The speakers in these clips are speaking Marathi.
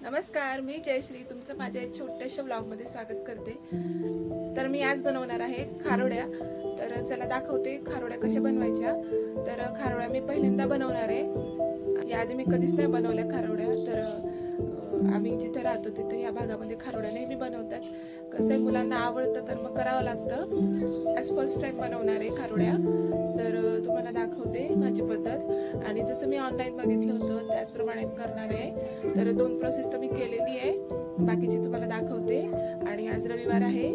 नमस्कार, मी जयश्री तुमचं माझ्या एक छोट्याशा व्लॉगमध्ये स्वागत करते। तर मी आज बनवणार आहे खारोड्या। तर चला दाखवते खारोड्या कशा बनवायच्या। तर खारोड्या मी पहिल्यांदा बनवणार आहे। याआधी मी कधीच नाही बनवल्या खारोड्या। तर आम्ही जिथे राहतो तिथे या भागामध्ये खारोड्या नेहमी बनवतात। कसं मुलांना आवडतं तर मग करावं लागतं। आज फर्स्ट टाइम बनवणार आहे खारोड्या। तर तुम्हाला दाखवते माझी पद्धत आणि जसं मी ऑनलाईन बघितलं होतं त्याचप्रमाणे करणार आहे। तर दोन प्रोसेस तर मी केलेली आहे, बाकीची तुम्हाला दाखवते। आणि आज रविवार आहे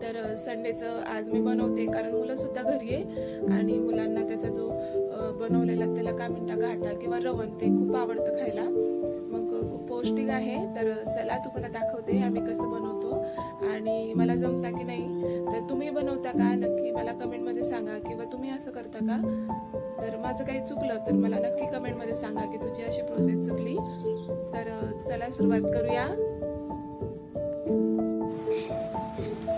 तर संडेचं आज मी बनवते, कारण मुलं सुद्धा घरी आहे आणि मुलांना त्याचा जो बनवलेला त्याला काय म्हणता घाटा किंवा रवण ते खूप आवडतं खायला, मग खूप पौष्टिक आहे। तर चला तुम्हाला दाखवते आम्ही कसं बनवतो आणि मला जमता की नाही। तर तुम्ही बनवता का नक्की मला कमेंटमध्ये सांगा, किंवा तुम्ही असं करता का। तर माझं काही चुकलं तर मला नक्की कमेंटमध्ये सांगा की तुझी अशी प्रोसेस चुकली। तर चला सुरुवात करूया।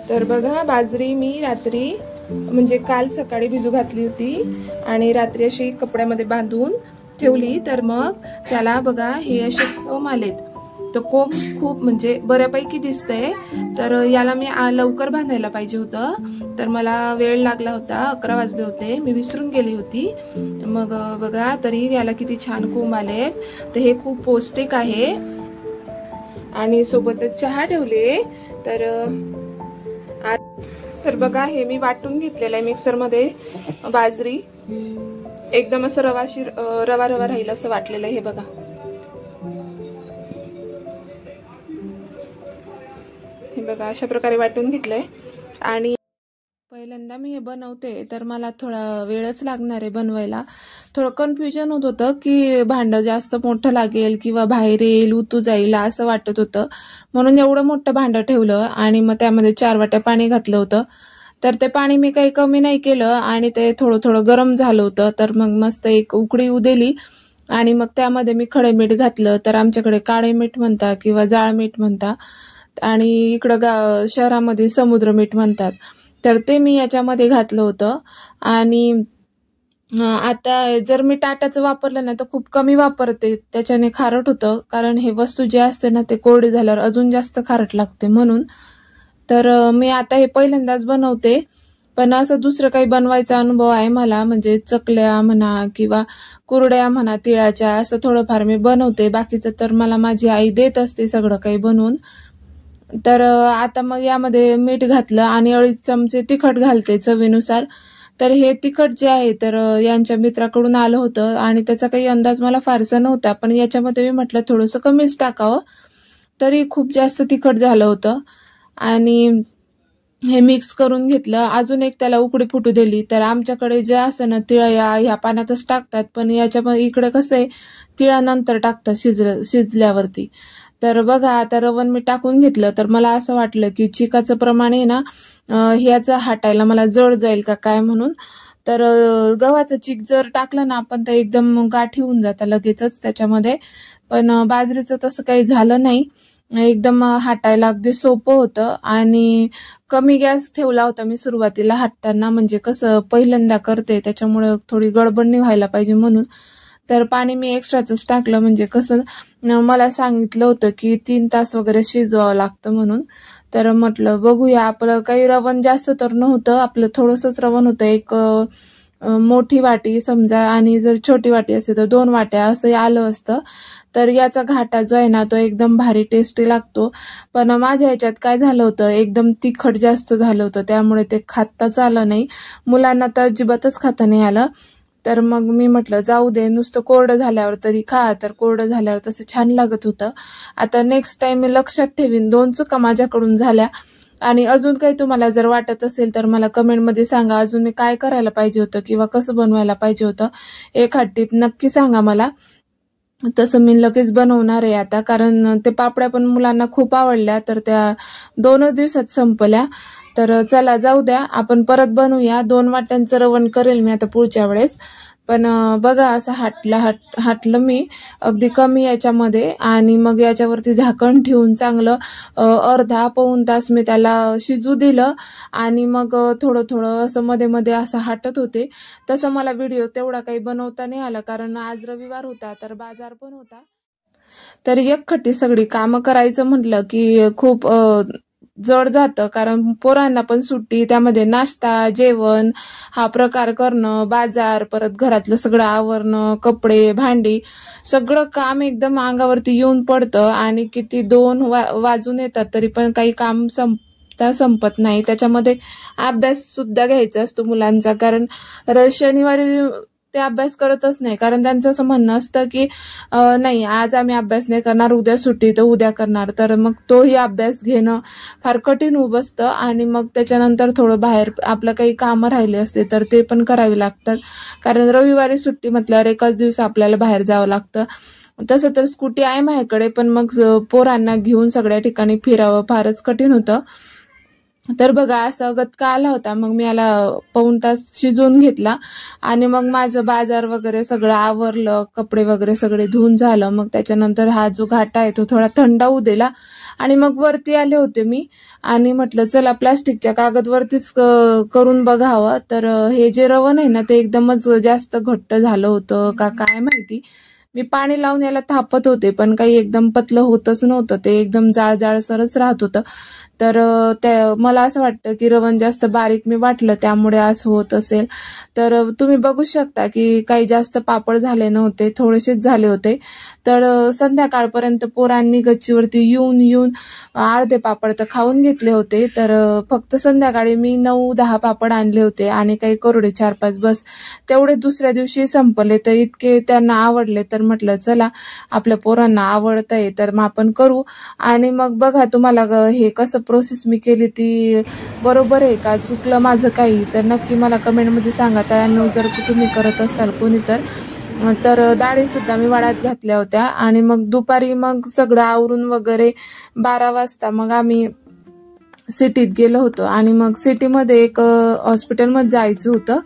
तर बघा, बाजरी मी रात्री म्हणजे काल सकाळी भिजू घातली होती आणि रात्री अशी कपड्यामध्ये बांधून ठेवली। तर मग त्याला बघा हे असे कोंब आलेत। तर कोंब खूप म्हणजे बऱ्यापैकी दिसतंय। तर याला मी लवकर बांधायला पाहिजे होतं, तर मला वेळ लागला होता, 11 वाजले होते, मी विसरून गेली होती। मग बघा तरी याला किती छान कोंब आलेत। तर हे खूप पौष्टिक आहे आणि सोबतच चहा ठेवले। तर बघा हे मी वाटून घेतलेलं आहे मिक्सर मध्ये। बाजरी एकदम असं रवा रवा राहील असं वाटलेलं आहे। हे बघा, हे बघा अशा प्रकारे वाटून घेतलंय। आणि पहिल्यांदा मी हे बनवते तर मला थोडा वेळच लागणार आहे बनवायला। थोडं कन्फ्युजन होत होतं की भांडं जास्त मोठं लागेल किंवा बाहेर येईल, उतू जाईल असं वाटत होतं, म्हणून एवढं मोठं भांडं ठेवलं आणि मग त्यामध्ये 4 वाट्या पाणी घातलं होतं। तर ते पाणी मी काही कमी नाही केलं आणि ते थोडं थोडं गरम झालं होतं। तर मग मस्त एक उकळी येऊ दिली आणि मग त्यामध्ये मी खडे मीठ घातलं। तर आमच्याकडे काळे मीठ म्हणतात किंवा जाळ मीठ म्हणतात आणि इकडं शहरामध्ये समुद्र मीठ म्हणतात। तर ते मी याच्यामध्ये घातलं होतं। आणि आता जर मी टाटाचं वापरलं ना तर खूप कमी वापरते, त्याच्याने खारट होतं, कारण हे वस्तू जे असते ना ते कोरडी झाल्यावर अजून जास्त खारट लागते म्हणून। तर मी आता हे पहिल्यांदाच बनवते, पण असं दुसरं काही बनवायचा अनुभव आहे मला, म्हणजे चकल्या म्हणा किंवा कुरड्या म्हणा तिळाच्या, असं थोडंफार मी बनवते। बाकीचं तर मला माझी आई देत असते सगळं काही बनवून। तर आता मग यामध्ये मीठ घातलं आणि 2.5 चमचे तिखट घालते चवीनुसार। तर हे तिखट जे आहे तर यांच्या मित्राकडून आलं होतं आणि त्याचा काही अंदाज मला फारसा नव्हता, पण याच्यामध्ये मी म्हटलं थोडंसं कमीच टाकावं, तरी खूप जास्त तिखट झालं होतं। आणि हे मिक्स करून घेतलं, अजून एक त्याला उकळी फुटू दिली। तर आमच्याकडे जे असतं ना तिळा ह्या पाण्यातच टाकतात, पण याच्यामध्ये इकडे कसं आहे तिळानंतर टाकतात शिजल्यावरती। तर बघा आता रवण मी टाकून घेतलं, तर मला असं वाटलं की चिकाचं प्रमाण आहे ना ह्याचं हाटायला मला जड जाईल का काय म्हणून। तर गव्हाचं चीक जर टाकलं ना आपण तर एकदम गाठी होऊन जातं लगेचच त्याच्यामध्ये, पण बाजरीचं तसं काही झालं नाही, एकदम हाटायला अगदी सोपं होतं। आणि कमी गॅस ठेवला होता मी सुरुवातीला हाटताना, म्हणजे कसं पहिल्यांदा करते त्याच्यामुळे थोडी गडबड नाही व्हायला पाहिजे म्हणून। तर पाणी मी एक्स्ट्राच टाकलं, म्हणजे कसं मला सांगितलं होतं की 3 तास वगैरे शिजवावं लागतं म्हणून। तर म्हटलं बघूया, आपलं काही रवण जास्त तर नव्हतं, आपलं थोडंसंच रवण होतं, एक मोठी वाटी समजा, आणि जर छोटी वाटी असेल तर 2 वाट्या असं आलं असतं। तर याचा घाटा जो आहे ना तो एकदम भारी टेस्टी लागतो। पण माझ्या ह्याच्यात काय झालं होतं, एकदम तिखट जास्त झालं होतं, त्यामुळे ते खाताच आलं नाही, मुलांना तर अजिबातच खाता नाही आलं। तर मग मी म्हटलं जाऊ दे, नुसतं कोरडं झाल्यावर तरी खा। तर कोरडं झाल्यावर तसं छान लागत होतं। आता नेक्स्ट टाइम मी लक्षात ठेवीन, 2 चुका माझ्याकडून झाल्या। आणि अजून काही तुम्हाला जर वाटत असेल तर मला कमेंटमध्ये सांगा, अजून मी काय करायला पाहिजे होतं किंवा कसं बनवायला पाहिजे होतं, एखाद टिप नक्की सांगा मला। तसं मी लगेच बनवणार आहे आता, कारण ते पापड्या पण मुलांना खूप आवडल्या, तर त्या 2च दिवसात संपल्या। तर चला जाऊ द्या, आपण परत बनवूया। 2 वाट्यांचं रवण करेल मी आता पुढच्या वेळेस। पण बघा असं हाटलं मी अगदी कमी याच्यामध्ये, आणि मग याच्यावरती झाकण ठेवून चांगलं अर्धा पाऊण तास मी त्याला शिजू दिलं। आणि मग थोडं थोडं असं मध्ये मध्ये असं हाटत होते। तसं मला व्हिडिओ तेवढा काही बनवता नाही आला, कारण आज रविवार होता तर बाजार पण होता। तर एकखट्टी सगळी कामं करायचं म्हटलं की खूप जड जातं, कारण पोरांना पण सुट्टी, त्यामध्ये नाश्ता जेवण हा प्रकार करणं, बाजार, परत घरातलं सगळं आवरणं, कपडे भांडी सगळं काम एकदम अंगावरती येऊन पडतं आणि किती 2 वाजून येतात तरी पण काही काम संपत नाही. त्याच्यामध्ये अभ्यास सुद्धा घ्यायचा असतो मुलांचा, कारण शनिवारी ते अभ्यास करतच नाही, कारण त्यांचं असं म्हणणं असतं की नाही आज आम्ही अभ्यास नाही करणार, उद्या सुट्टी तर उद्या करणार. तर मग तोही अभ्यास घेणं फार कठीण होऊन बसतं आणि मग त्याच्यानंतर थोडं बाहेर आपलं काही कामं राहिले असते तर ते पण करावी लागतात, कारण रविवारी सुट्टी म्हटल्यावर एकाच दिवस आपल्याला बाहेर जावं लागतं. तसं तर स्कूटी आहे माझ्याकडे, पण मग पोरांना घेऊन सगळ्या ठिकाणी फिरावं फारच कठीण होतं. तर बघा असा गतका आला होता, मग मी याला पाऊण तास शिजवून घेतला आणि मग माझं बाजार वगैरे सगळं आवरलं, कपडे वगैरे सगळे धुवून झालं. मग त्याच्यानंतर हा जो घाटा आहे तो थोडा थंड होऊ दिला आणि मग वरती आले होते मी आणि म्हटलं चला प्लास्टिकच्या कागदवरतीच करून बघावं. तर हे जे रवण आहे ना ते एकदमच जास्त घट्ट झालं होतं का काय माहिती. मी पाणी लावून याला थापत होते पण काही एकदम पतलं होतच नव्हतं, ते एकदम जाळजाळसरच राहत होतं. तर मला असं वाटतं की रवण जास्त बारीक मी वाटलं त्यामुळे असं होत असेल. तर तुम्ही बघू शकता की काही जास्त पापड झाले नव्हते, थोडेसेच झाले होते. तर संध्याकाळपर्यंत पोरांनी गच्चीवरती येऊन अर्धे पापड तर खाऊन घेतले होते. तर फक्त संध्याकाळी मी 9-10 पापड आणले होते आणि काही करोडे 4-5 बस तेवढे दुसऱ्या दिवशी संपले. तर इतके त्यांना आवडले, तर म्हटलं चला आपल्या पोरांना आवडतंय तर मग आपण करू. आणि मग बघा तुम्हाला हे कसं प्रोसेस मी केली ती बरोबर आहे का, चुकलं माझं काही तर नक्की मला कमेंटमध्ये सांगा ताईंनो, जर तुम्ही करत असाल कोणी तर डाळी सुद्धा मी वाळत घातल्या होत्या. आणि मग दुपारी मग सगळं आवरून वगैरे 12 वाजता मग आम्ही सिटीत गेलो होतो आणि मग सिटीमध्ये एक हॉस्पिटलमध्ये जायचं होतं.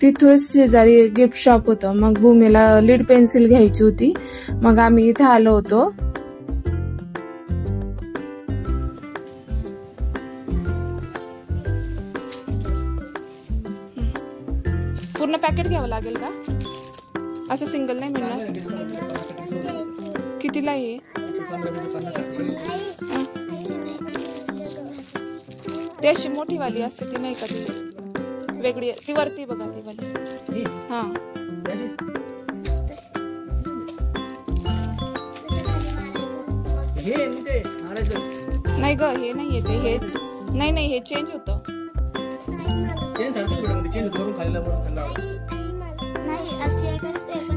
तिथूनच शेजारी गिफ्ट शॉप होतं, मग भूमीला लीड पेन्सिल घ्यायची होती, मग आम्ही इथं आलो होतो. पूर्ण पॅकेट घ्यावं लागेल का, असं सिंगल नाही मिळणार? कितीला आहे? ती अशी मोठी वाली असते ती नाही का, ती वेगळी ती वरती बघा ती वाली. हा नाही ग, हे नाही येते, हे नाही हे चेंज होतं.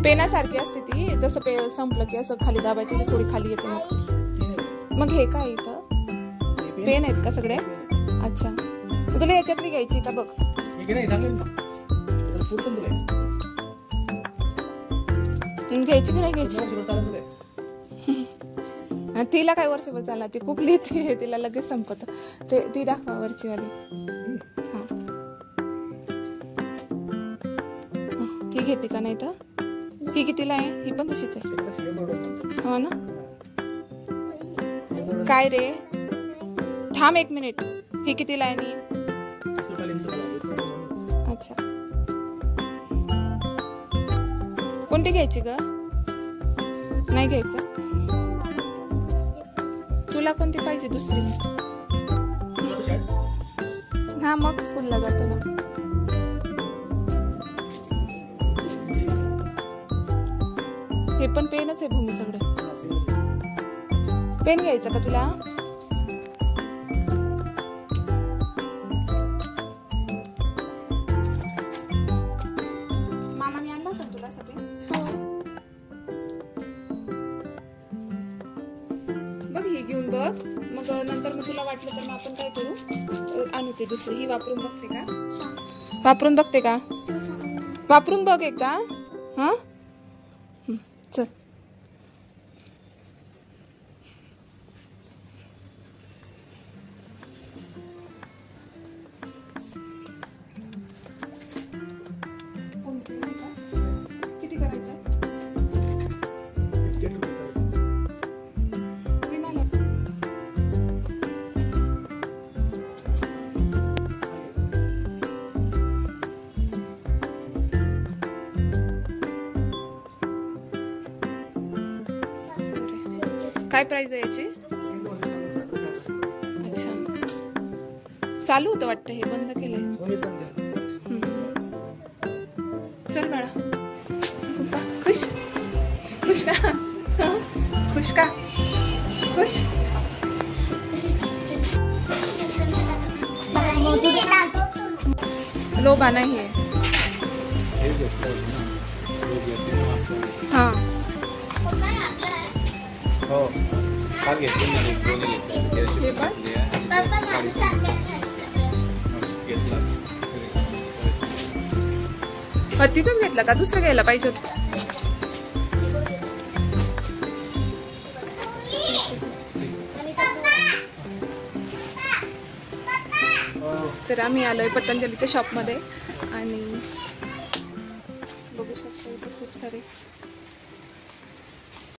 पेनासारखी असते ती, जसं संपलं की असं खाली दाबायची ती थोडी खाली येते. मग हे काय इथं पेन आहेत का सगळे? अच्छा, तुला याच्यातली घ्यायची का बघ. घ्यायची की नाही घ्यायची? तिला काय वर्षभर चालला, ती खूप लिहिते, तिला लगेच संपत. ती दाखवा वरची वाली. ही घेते का नाही तर? ही कितीला आहे? ही पण तशीच आहे हो ना. काय रे, थांब 1 मिनिट. ही कितीला आहे नी? अच्छा, कोणती घ्यायची ग? नाही घ्यायचं तुला? कोणती पाहिजे दुसरी? हा मग स्कूलला जातो ना. हे पण पेनच आहे भूमी, सगळे पेन घ्यायचं का तुला? मामाने आणला होता तुला असं पेन? बघ ही घेऊन बघ, मग नंतर मग तुला वाटलं तर मग आपण काय करू, आणू ते दुसरी. ही वापरून बघते का? वापरून बघते का? वापरून बघ एकदा. हा चल. किती करायचं? काय प्राइस आहे याची? अच्छा, चालू होतं वाटतं, हे बंद केलंय. चल बाळा. पप्पा खुश? खुश का? खुश का? खुश? लोभा नाही आहे. हा हो, हे पण हत्तीचंच घेतलं का? दुसरं घ्यायला पाहिजे होतं. तर आम्ही आलोय पतंजलीच्या शॉपमध्ये आणि बघू शकतो इथे खूप सारे